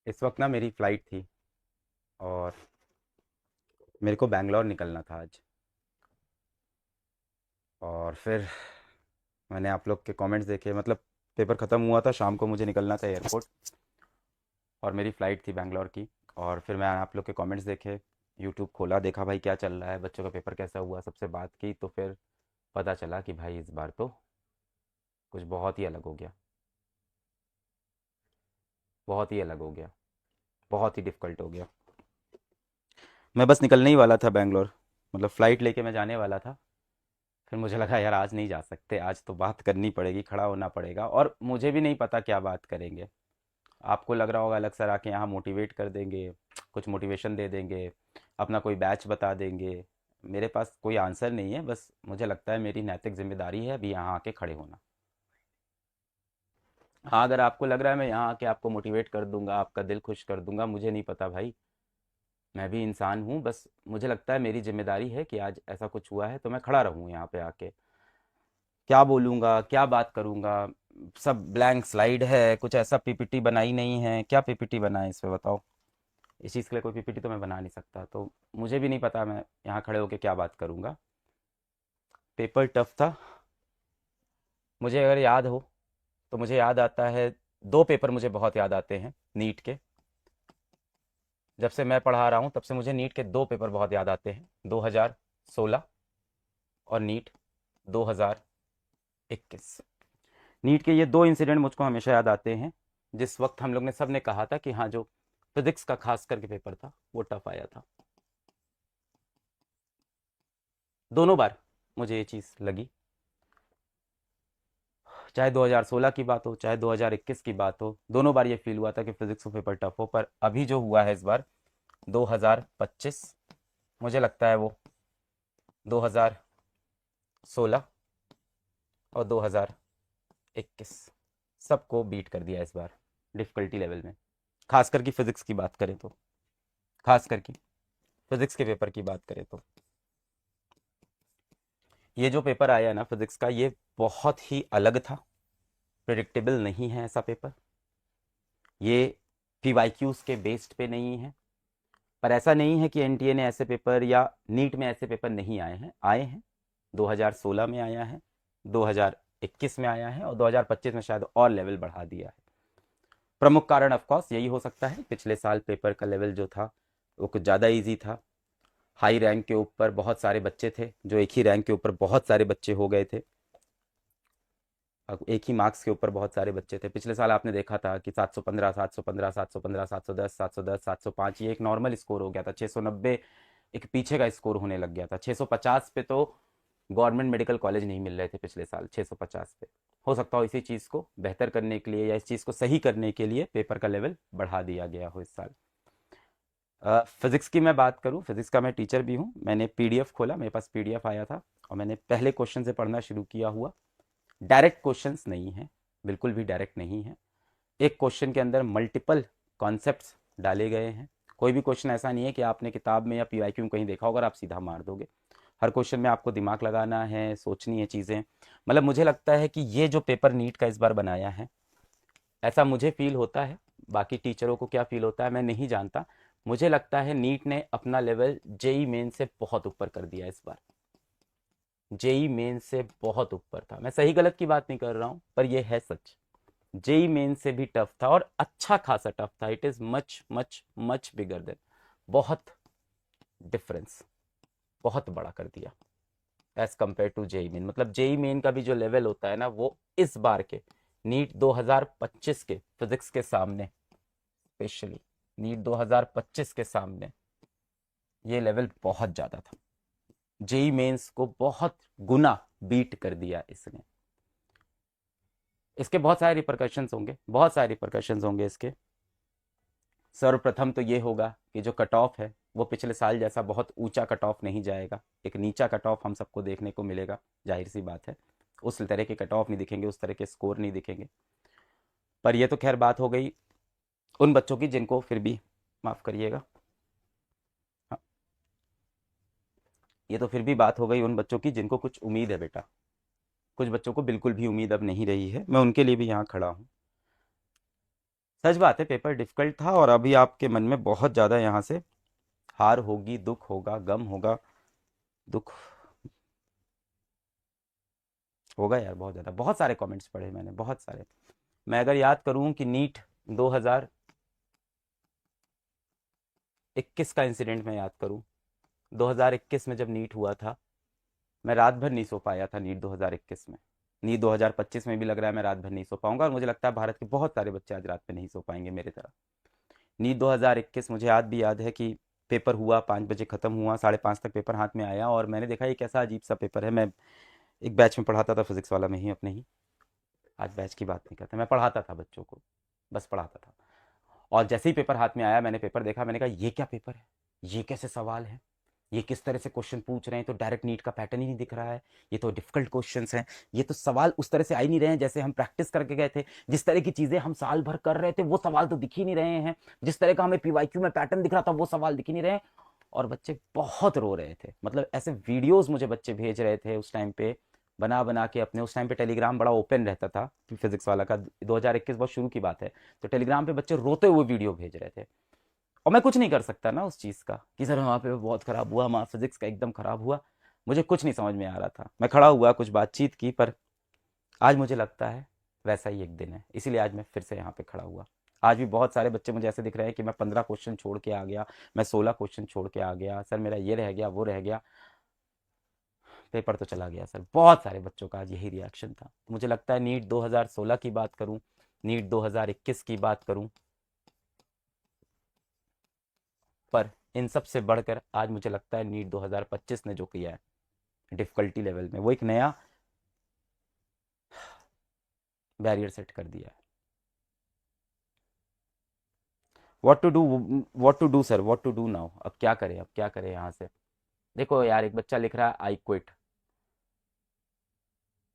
इस वक्त ना मेरी फ़्लाइट थी और मेरे को बैंगलोर निकलना था आज। और फिर मैंने आप लोग के कमेंट्स देखे, मतलब पेपर ख़त्म हुआ था, शाम को मुझे निकलना था एयरपोर्ट और मेरी फ़्लाइट थी बैंगलोर की। और फिर मैं आप लोग के कमेंट्स देखे, यूट्यूब खोला, देखा भाई क्या चल रहा है, बच्चों का पेपर कैसा हुआ, सबसे बात की तो फिर पता चला कि भाई इस बार तो कुछ बहुत ही अलग हो गया। बहुत ही अलग हो गया। बहुत ही डिफ़िकल्ट हो गया। मैं बस निकलने ही वाला था बैंगलोर, मतलब फ़्लाइट लेके मैं जाने वाला था। फिर मुझे लगा यार आज नहीं जा सकते, आज तो बात करनी पड़ेगी, खड़ा होना पड़ेगा। और मुझे भी नहीं पता क्या बात करेंगे। आपको लग रहा होगा अलग सर आके यहाँ मोटिवेट कर देंगे, कुछ मोटिवेशन दे देंगे, अपना कोई बैच बता देंगे। मेरे पास कोई आंसर नहीं है, बस मुझे लगता है मेरी नैतिक जिम्मेदारी है अभी यहाँ आके खड़े होना। हाँ, अगर आपको लग रहा है मैं यहाँ आके आपको मोटिवेट कर दूंगा, आपका दिल खुश कर दूंगा, मुझे नहीं पता भाई। मैं भी इंसान हूँ, बस मुझे लगता है मेरी जिम्मेदारी है कि आज ऐसा कुछ हुआ है तो मैं खड़ा रहूँ यहाँ पे आके। क्या बोलूँगा, क्या बात करूँगा। सब ब्लैंक स्लाइड है, कुछ ऐसा पीपीटी बनाई नहीं है। क्या पीपीटी बनाए इस पे बताओ। इस चीज़ के लिए कोई पीपीटी तो मैं बना नहीं सकता, तो मुझे भी नहीं पता मैं यहाँ खड़े होकर क्या बात करूँगा। पेपर टफ था। मुझे अगर याद हो तो मुझे याद आता है, दो पेपर मुझे बहुत याद आते हैं नीट के। जब से मैं पढ़ा रहा हूँ तब से मुझे नीट के दो पेपर बहुत याद आते हैं, 2016 और नीट 2021। नीट के ये दो इंसिडेंट मुझको हमेशा याद आते हैं। जिस वक्त हम लोग ने सब ने कहा था कि हाँ, जो फिजिक्स का खास करके पेपर था वो टफ आया था। दोनों बार मुझे ये चीज़ लगी, चाहे 2016 की बात हो चाहे 2021 की बात हो, दोनों बार ये फील हुआ था कि फिजिक्स का पेपर टफ हो। पर अभी जो हुआ है इस बार 2025, मुझे लगता है वो 2016 और 2021 सबको बीट कर दिया इस बार डिफ़िकल्टी लेवल में। खास करके फिजिक्स की बात करें तो, खास करके फिजिक्स के पेपर की बात करें तो ये जो पेपर आया है ना फिजिक्स का, ये बहुत ही अलग था। प्रिडिक्टेबल नहीं है ऐसा पेपर। ये पीवाईक्यूज के बेस्ड पे नहीं है। पर ऐसा नहीं है कि एनटीए ने ऐसे पेपर या नीट में ऐसे पेपर नहीं आए हैं, आए हैं। 2016 में आया है, 2021 में आया है और 2025 में शायद और लेवल बढ़ा दिया है। प्रमुख कारण ऑफ कोर्स यही हो सकता है, पिछले साल पेपर का लेवल जो था वो कुछ ज़्यादा इजी था। हाई रैंक के ऊपर बहुत सारे बच्चे थे, जो एक ही रैंक के ऊपर बहुत सारे बच्चे हो गए थे। अब एक ही मार्क्स के ऊपर बहुत सारे बच्चे थे। पिछले साल आपने देखा था कि 715 715 715 710 710 705 ये एक नॉर्मल स्कोर हो गया था। 690 एक पीछे का स्कोर होने लग गया था। 650 पे तो गवर्नमेंट मेडिकल कॉलेज नहीं मिल रहे थे पिछले साल 650 पे। हो सकता हो इसी चीज़ को बेहतर करने के लिए या इस चीज़ को सही करने के लिए पेपर का लेवल बढ़ा दिया गया हो इस साल। फिजिक्स की मैं बात करूं, फिजिक्स का मैं टीचर भी हूं। मैंने पीडीएफ खोला, मेरे पास पीडीएफ आया था और मैंने पहले क्वेश्चन से पढ़ना शुरू किया हुआ। डायरेक्ट क्वेश्चंस नहीं है, बिल्कुल भी डायरेक्ट नहीं है। एक क्वेश्चन के अंदर मल्टीपल कॉन्सेप्ट्स डाले गए हैं। कोई भी क्वेश्चन ऐसा नहीं है कि आपने किताब में या पीवाईक्यू में कहीं देखा होगा और आप सीधा मार दोगे। हर क्वेश्चन में आपको दिमाग लगाना है, सोचनी है चीज़ें। मतलब मुझे लगता है कि ये जो पेपर नीट का इस बार बनाया है, ऐसा मुझे फील होता है। बाकी टीचरों को क्या फील होता है मैं नहीं जानता। मुझे लगता है नीट ने अपना लेवल जेई मेन से बहुत ऊपर कर दिया इस बार। जेई मेन से बहुत ऊपर था। मैं सही गलत की बात नहीं कर रहा हूँ, पर यह है सच। जेई मेन से भी टफ था और अच्छा खासा टफ था। It is much much much bigger than, बहुत डिफरेंस, बहुत बड़ा कर दिया as compare to JEE main. मतलब जेई मेन का भी जो लेवल होता है ना, वो इस बार के नीट 2025 के फिजिक्स के सामने, स्पेशली नीट 2025 के सामने ये लेवल बहुत ज़्यादा था। जेई मेंस को बहुत गुना बीट कर दिया इसने। इसके बहुत सारे रिpercussions होंगे, बहुत सारे रिpercussions होंगे इसके। सर्वप्रथम तो ये होगा कि जो कट ऑफ है वो पिछले साल जैसा बहुत ऊंचा कट ऑफ नहीं जाएगा। एक नीचा कट ऑफ हम सबको देखने को मिलेगा, जाहिर सी बात है। उस तरह के कट ऑफ नहीं दिखेंगे, उस तरह के स्कोर नहीं दिखेंगे। पर ये तो खैर बात हो गई उन बच्चों की जिनको फिर भी, माफ़ करिएगा, हाँ, ये तो फिर भी बात हो गई उन बच्चों की जिनको कुछ उम्मीद है बेटा। कुछ बच्चों को बिल्कुल भी उम्मीद अब नहीं रही है, मैं उनके लिए भी यहाँ खड़ा हूँ। सच बात है, पेपर डिफिकल्ट था और अभी आपके मन में बहुत ज़्यादा यहाँ से हार होगी, दुख होगा, गम होगा। दुख होगा यार, बहुत ज़्यादा। बहुत सारे कमेंट्स पढ़े मैंने, बहुत सारे। मैं अगर याद करूं कि नीट 2021 का इंसिडेंट मैं याद करूं, 2021 में जब नीट हुआ था, मैं रात भर नहीं सो पाया था नीट 2021 में। नीट 2025 में भी लग रहा है मैं रात भर नहीं सो पाऊंगा, और मुझे लगता है भारत के बहुत सारे बच्चे आज रात में नहीं सो पाएंगे मेरी तरह। नीट 2021 मुझे आज भी याद है कि पेपर हुआ, 5 बजे ख़त्म हुआ, 5:30 तक पेपर हाथ में आया, और मैंने देखा ये कैसा अजीब सा पेपर है। मैं एक बैच में पढ़ाता था, फिजिक्स वाला में ही अपने ही। आज बैच की बात नहीं करते, मैं पढ़ाता था बच्चों को, बस पढ़ाता था। और जैसे ही पेपर हाथ में आया, मैंने पेपर देखा, मैंने कहा ये क्या पेपर है, ये कैसे सवाल है, ये किस तरह से क्वेश्चन पूछ रहे हैं, तो डायरेक्ट नीट का पैटर्न ही नहीं दिख रहा है, ये तो डिफिकल्ट क्वेश्चंस हैं, ये तो सवाल उस तरह से आ ही नहीं रहे हैं जैसे हम प्रैक्टिस करके गए थे, जिस तरह की चीजें हम साल भर कर रहे थे वो सवाल तो दिख ही नहीं रहे हैं, जिस तरह का हमें पीवाईक्यू में पैटर्न दिख रहा था वो सवाल दिख ही नहीं रहे हैं। और बच्चे बहुत रो रहे थे, मतलब ऐसे वीडियोस मुझे बच्चे भेज रहे थे उस टाइम पे, बना बना के अपने। उस टाइम पे टेलीग्राम बड़ा ओपन रहता था फिजिक्स वाला का, 2021 बहुत शुरू की बात है। तो टेलीग्राम पे बच्चे रोते हुए वीडियो भेज रहे थे, और मैं कुछ नहीं कर सकता ना उस चीज़ का कि सर वहाँ पे बहुत ख़राब हुआ, हमारा फिजिक्स का एकदम ख़राब हुआ। मुझे कुछ नहीं समझ में आ रहा था, मैं खड़ा हुआ, कुछ बातचीत की, पर आज मुझे लगता है वैसा ही एक दिन है, इसीलिए आज मैं फिर से यहाँ पे खड़ा हुआ। आज भी बहुत सारे बच्चे मुझे ऐसे दिख रहे हैं कि मैं 15 क्वेश्चन छोड़ के आ गया, मैं 16 क्वेश्चन छोड़ के आ गया, सर मेरा ये रह गया, वो रह गया, पेपर तो चला गया सर। बहुत सारे बच्चों का आज यही रिएक्शन था। मुझे लगता है नीट 2016 की बात करूं, नीट 2021 की बात करूं, पर इन सब से बढ़कर आज मुझे लगता है नीट 2025 ने जो किया है डिफ़िकल्टी लेवल में, वो एक नया बैरियर सेट कर दिया है। What to do sir, what to do now, अब क्या करें, अब क्या करें यहाँ से। देखो यार, एक बच्चा लिख रहा है आई क्विट,